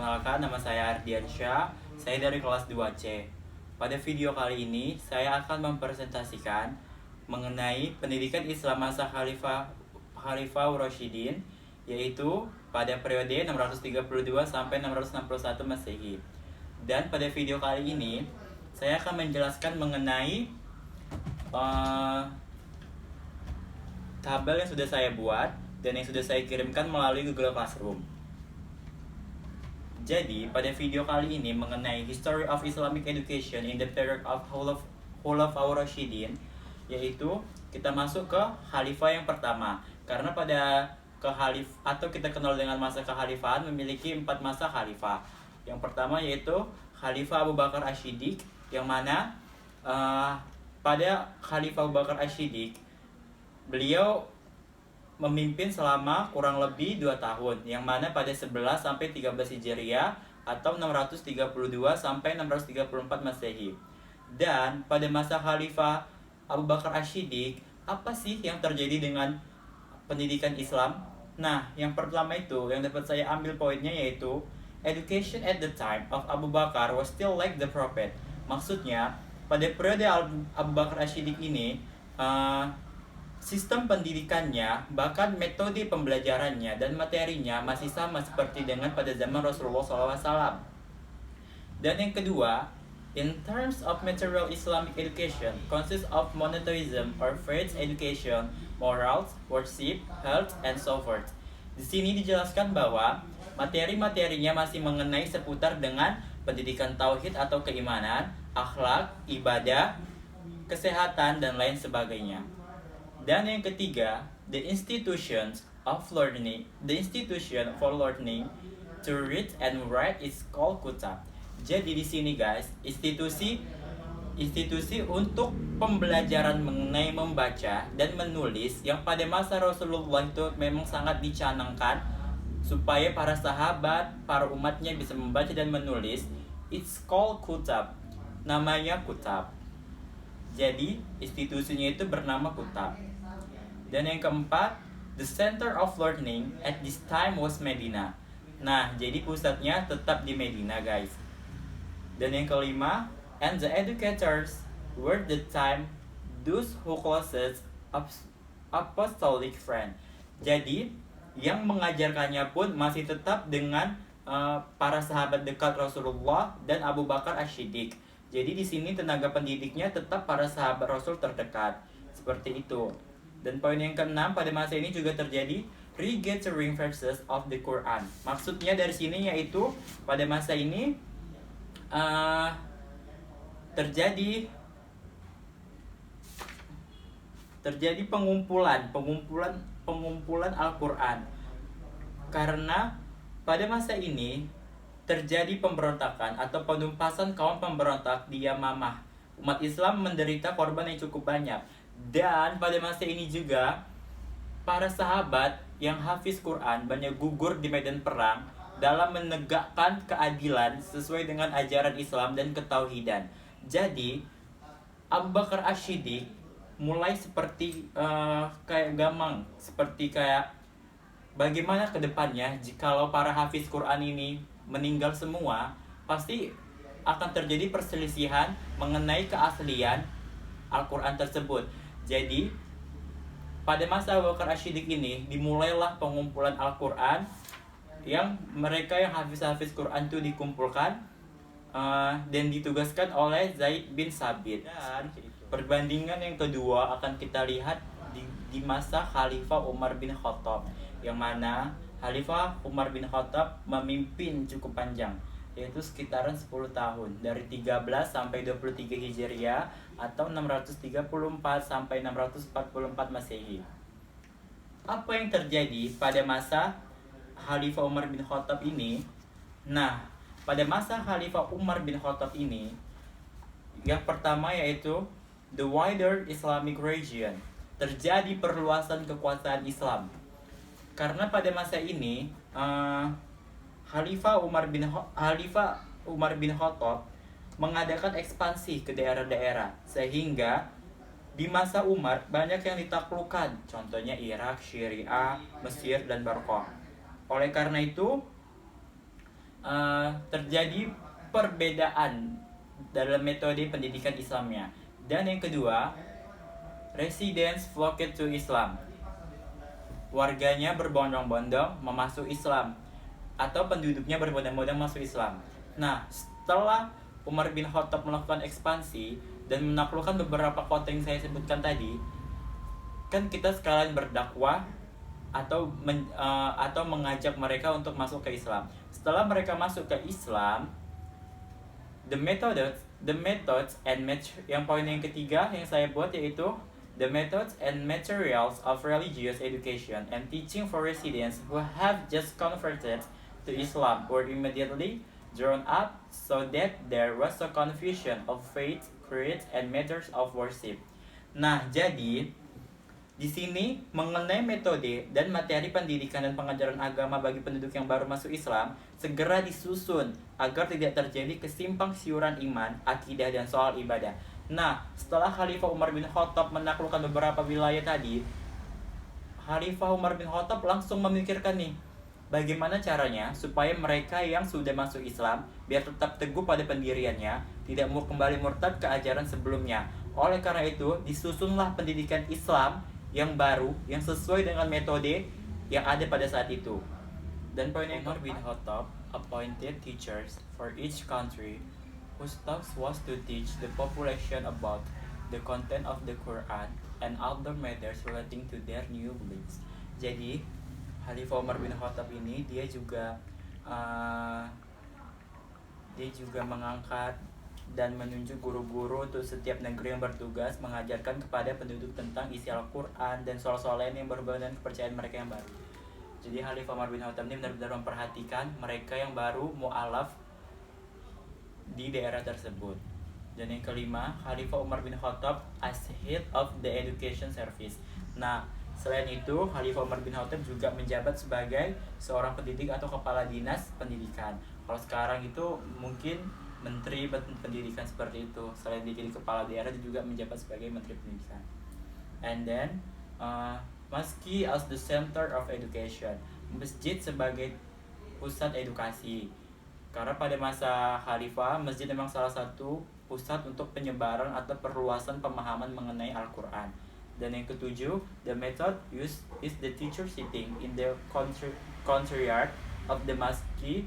Perkenalkan, nama saya Ardiansyah, saya dari kelas 2C. Pada video kali ini, saya akan mempresentasikan mengenai pendidikan Islam masa Khalifah Rasyidin, yaitu pada periode 632 sampai 661 Masehi. Dan pada video kali ini, saya akan menjelaskan mengenai tabel yang sudah saya buat dan yang sudah saya kirimkan melalui Google Classroom. Jadi, pada video kali ini mengenai History of Islamic Education in the period of Khulafaur Rasyidin, yaitu kita masuk ke khalifah yang pertama. Karena pada atau kita kenal dengan masa kekhalifahan memiliki 4 masa khalifah. Yang pertama yaitu Khalifah Abu Bakar Asy-Syiddiq, yang mana pada Khalifah Abu Bakar Asy-Syiddiq beliau memimpin selama kurang lebih 2 tahun, yang mana pada 11 sampai 13 Hijriah atau 632 sampai 634 Masehi. Dan pada masa Khalifah Abu Bakar Asy-Syiddiq, apa sih yang terjadi dengan pendidikan Islam? Nah, yang pertama itu yang dapat saya ambil poinnya yaitu education at the time of Abu Bakar was still like the prophet. Maksudnya, pada periode Abu Bakar Asy-Syiddiq ini sistem pendidikannya, bahkan metode pembelajarannya dan materinya masih sama seperti dengan pada zaman Rasulullah SAW. Dan yang kedua, in terms of material Islamic education, consists of monotheism or faith education, morals, worship, health, and so forth. Di sini dijelaskan bahwa materi-materinya masih mengenai seputar dengan pendidikan tauhid atau keimanan, akhlak, ibadah, kesehatan, dan lain sebagainya. Dan yang ketiga, the institution for learning to read and write is called kutab. Jadi di sini guys, institusi untuk pembelajaran mengenai membaca dan menulis yang pada masa Rasulullah itu memang sangat dicanangkan supaya para sahabat, para umatnya bisa membaca dan menulis. It's called kutab. Namanya kutab. Jadi institusinya itu bernama kutab. Dan yang keempat, the center of learning at this time was Medina. Nah, jadi pusatnya tetap di Medina, guys. Dan yang kelima, and the educators were the time those who closest apostolic friend. Jadi, yang mengajarkannya pun masih tetap dengan para sahabat dekat Rasulullah dan Abu Bakar Asy-Syiddiq. Jadi di sini tenaga pendidiknya tetap para sahabat Rasul terdekat. Seperti itu. Dan poin yang keenam, pada masa ini juga terjadi regathering verses of the Quran. Maksudnya dari sini yaitu pada masa ini terjadi pengumpulan Al-Quran. Karena pada masa ini terjadi pemberontakan atau penumpasan kaum pemberontak di Yamamah. Umat Islam menderita korban yang cukup banyak. Dan pada masa ini juga para sahabat yang hafiz Quran banyak gugur di medan perang dalam menegakkan keadilan sesuai dengan ajaran Islam dan ketauhidan. Jadi Abu Bakar Asy-Syiddiq mulai seperti kayak gamang, seperti kayak bagaimana ke depannya jikalau para hafiz Quran ini meninggal semua, pasti akan terjadi perselisihan mengenai keaslian Al-Quran tersebut. Jadi pada masa Abu Bakar Asy-Syiddiq ini dimulailah pengumpulan Al-Quran, yang mereka yang hafiz Quran itu dikumpulkan dan ditugaskan oleh Zaid bin Sabit. Dan perbandingan yang kedua akan kita lihat di masa Khalifah Umar bin Khattab, yang mana Khalifah Umar bin Khattab memimpin cukup panjang, yaitu sekitaran 10 tahun, dari 13 sampai 23 Hijriah atau 634 sampai 644 Masehi. Apa yang terjadi pada masa Khalifah Umar bin Khattab ini? Nah, pada masa Khalifah Umar bin Khattab ini, yang pertama yaitu the wider Islamic region. Terjadi perluasan kekuasaan Islam. Karena pada masa ini Khalifah Umar bin Khattab mengadakan ekspansi ke daerah-daerah, sehingga di masa Umar banyak yang ditaklukkan, contohnya Irak, Syria, Mesir, dan Barqah. Oleh karena itu terjadi perbedaan dalam metode pendidikan Islamnya. Dan yang kedua, residents flocked to Islam. Warganya berbondong-bondong memasuk Islam, atau penduduknya berbondong-bondong masuk Islam. Nah, setelah Umar bin Khattab melakukan ekspansi dan menaklukkan beberapa kota yang saya sebutkan tadi, kan kita sekalian berdakwah atau mengajak mereka untuk masuk ke Islam. Setelah mereka masuk ke Islam, yang poin yang ketiga yang saya buat yaitu the methods and materials of religious education and teaching for residents who have just converted to Islam were immediately drawn up so that there was a confusion of faith, creed, and methods of worship. Nah, jadi di sini mengenai metode dan materi pendidikan dan pengajaran agama bagi penduduk yang baru masuk Islam segera disusun agar tidak terjadi kesimpang siuran iman, akidah, dan soal ibadah. Nah, setelah Khalifah Umar bin Khattab menaklukkan beberapa wilayah tadi, Khalifah Umar bin Khattab langsung memikirkan nih, bagaimana caranya supaya mereka yang sudah masuk Islam biar tetap teguh pada pendiriannya, tidak mau kembali murtad ke ajaran sebelumnya. Oleh karena itu, disusunlah pendidikan Islam yang baru, yang sesuai dengan metode yang ada pada saat itu. Dan poin yang Umar bin Khattab appointed teachers for each country whose task was to teach the population about the content of the Quran and other matters relating to their new beliefs. Jadi Khalifah Umar bin Khattab ini dia juga mengangkat dan menunjuk guru-guru untuk setiap negeri yang bertugas mengajarkan kepada penduduk tentang isi Al-Quran dan soal-soal lain yang berhubungan dengan kepercayaan mereka yang baru. Jadi Khalifah Umar bin Khattab ini benar-benar memperhatikan mereka yang baru mu'alaf di daerah tersebut. Dan yang kelima, Khalifah Umar bin Khattab as head of the education service. Nah, selain itu, Khalifah Umar bin Khattab juga menjabat sebagai seorang pendidik atau kepala dinas pendidikan. Kalau sekarang itu mungkin menteri pendidikan seperti itu. Selain dia jadi kepala daerah, dia juga menjabat sebagai menteri pendidikan. And then Masjid as the center of education. Masjid sebagai pusat edukasi. Karena pada masa Khalifah, masjid memang salah satu pusat untuk penyebaran atau perluasan pemahaman mengenai Al-Quran. Dan yang ketujuh, the method used is the teacher sitting in the courtyard of the masjid,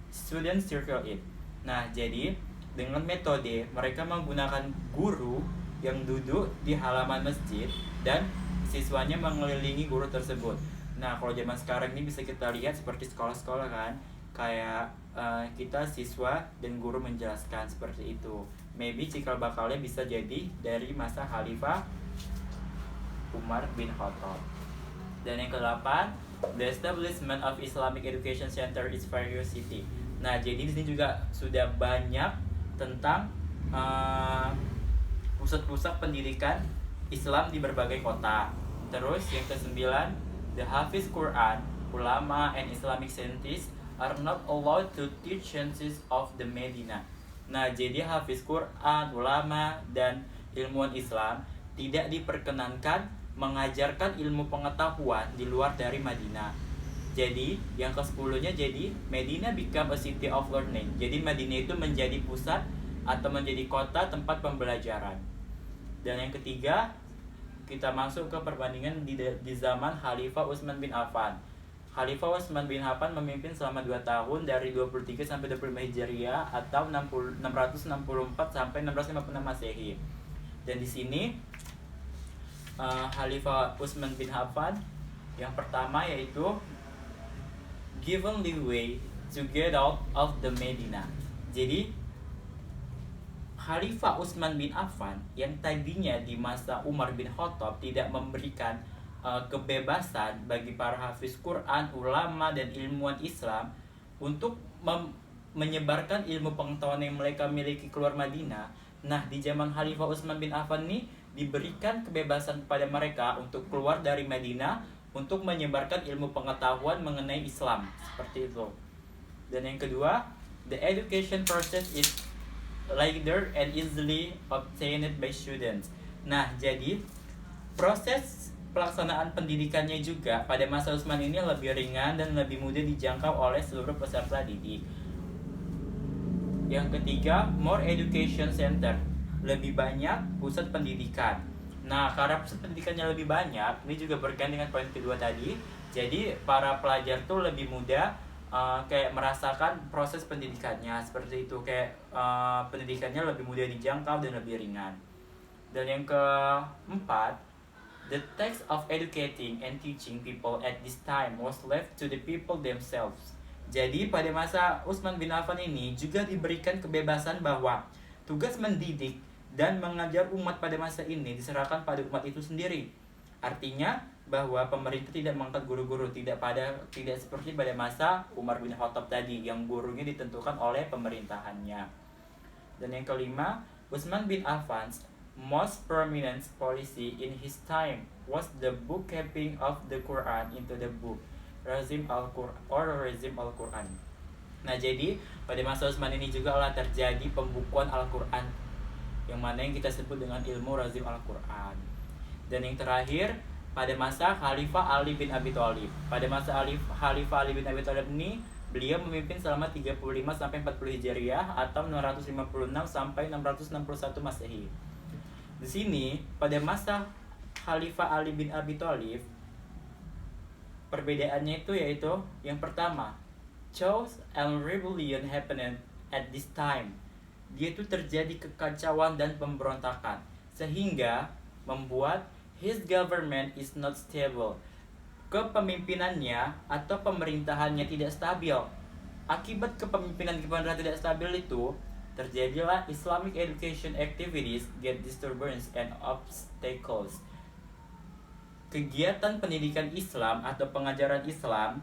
students circle it. Nah, jadi dengan metode mereka menggunakan guru yang duduk di halaman masjid dan siswanya mengelilingi guru tersebut. Nah, kalau zaman sekarang ini bisa kita lihat seperti sekolah-sekolah kan, kayak kita siswa dan guru menjelaskan seperti itu. Maybe cikal bakalnya bisa jadi dari masa Khalifah Umar bin Khattab. Dan yang ke-8, the establishment of Islamic Education Center is various city. Nah, jadi di sini juga sudah banyak tentang pusat-pusat pendidikan Islam di berbagai kota. Terus yang ke-9, the Hafiz Quran, ulama and Islamic scientists are not allowed to teach sciences of the Medina. Nah, jadi Hafiz Quran, ulama dan ilmuwan Islam tidak diperkenankan mengajarkan ilmu pengetahuan di luar dari Madinah. Jadi yang ke-10-nya, jadi Medina become a city of learning. Jadi Madinah itu menjadi pusat atau menjadi kota tempat pembelajaran. Dan yang ketiga, kita masuk ke perbandingan di zaman Khalifah Utsman bin Affan. Khalifah Utsman bin Affan memimpin selama 2 tahun dari 23 sampai 25 Hijriah atau 664 sampai 656 Masehi. Dan di sini Khalifah Utsman bin Affan yang pertama yaitu given leeway to get out of the Medina. Jadi Khalifah Utsman bin Affan yang tadinya di masa Umar bin Khattab tidak memberikan kebebasan bagi para hafiz Quran, ulama dan ilmuwan Islam untuk menyebarkan ilmu pengetahuan yang mereka miliki keluar Madinah. Nah, di zaman Khalifah Utsman bin Affan ini diberikan kebebasan kepada mereka untuk keluar dari Madinah untuk menyebarkan ilmu pengetahuan mengenai Islam, seperti itu. Dan yang kedua, the education process is lighter and easily obtained by students. Nah, jadi proses pelaksanaan pendidikannya juga pada masa Utsman ini lebih ringan dan lebih mudah dijangkau oleh seluruh peserta didik. Yang ketiga, more education center, lebih banyak pusat pendidikan. Nah, karena pusat pendidikannya lebih banyak, ini juga berkaitan dengan poin kedua tadi. Jadi para pelajar tuh lebih mudah kayak merasakan proses pendidikannya seperti itu, kayak pendidikannya lebih mudah dijangkau dan lebih ringan. Dan yang keempat, the task of educating and teaching people at this time was left to the people themselves. Jadi pada masa Utsman bin Affan ini juga diberikan kebebasan bahwa tugas mendidik dan mengajar umat pada masa ini diserahkan pada umat itu sendiri. Artinya bahwa pemerintah tidak mengangkat guru-guru, tidak seperti pada masa Umar bin Khattab tadi yang gurunya ditentukan oleh pemerintahannya. Dan yang kelima, Utsman bin Affan's most prominent policy in his time was the bookkeeping of the Quran into the book Razim Al-Quran. Nah, jadi pada masa Utsman ini juga lah terjadi pembukuan Al-Quran, yang mana yang kita sebut dengan ilmu Razim Al-Quran. Dan yang terakhir, pada masa Khalifah Ali bin Abi Thalib. Pada masa Khalifah Ali bin Abi Thalib ini, beliau memimpin selama 35 sampai 40 Hijriah atau 656 sampai 661 Masehi. Di sini pada masa Khalifah Ali bin Abi Thalib, perbedaannya itu yaitu yang pertama, chaos and rebellion happened at this time. Dia itu terjadi kekacauan dan pemberontakan sehingga membuat his government is not stable. Kepemimpinannya atau pemerintahannya tidak stabil. Akibat kepemimpinan tidak stabil itu, terjadilah Islamic education activities get disturbance and obstacles. Kegiatan pendidikan Islam atau pengajaran Islam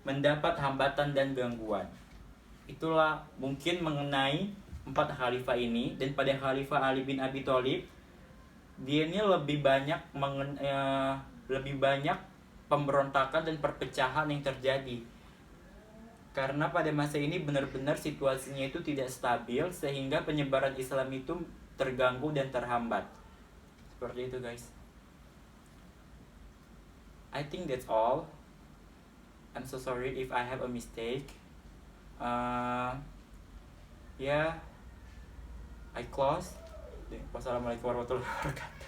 mendapat hambatan dan gangguan. Itulah mungkin mengenai 4 khalifah ini. Dan pada Khalifah Ali bin Abi Thalib, dia ini lebih banyak pemberontakan dan perpecahan yang terjadi. Karena pada masa ini benar-benar situasinya itu tidak stabil, sehingga penyebaran Islam itu terganggu dan terhambat. Seperti itu, guys. I think that's all. I'm so sorry if I have a mistake. I close. Wassalamualaikum warahmatullahi wabarakatuh.